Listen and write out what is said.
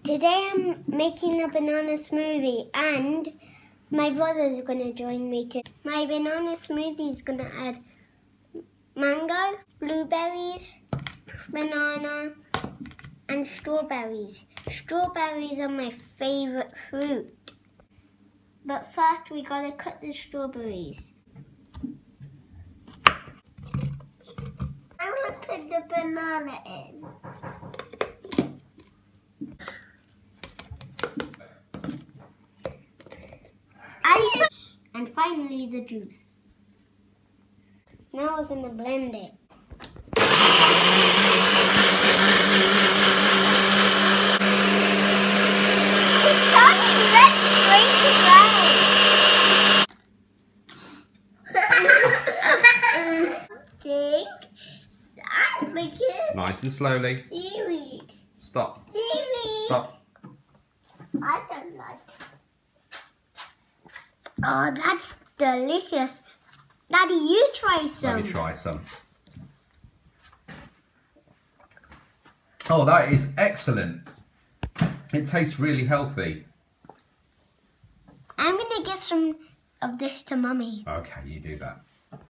Today I'm making a banana smoothie and my brother's going to join me too. My banana smoothie is going to add mango, blueberries, banana and strawberries. Strawberries are my favourite fruit. But first we got to cut the strawberries. I'm going to put the banana in. And finally the juice. Now we're going to blend it. It's turning red straight away. Sandwiches. Nice and slowly. Seaweed. Stop. Seaweed. Stop. I don't like it. Oh, that's delicious. Daddy, you try some. Let me try some. Oh, that is excellent. It tastes really healthy. I'm going to give some of this to Mummy. Okay, you do that.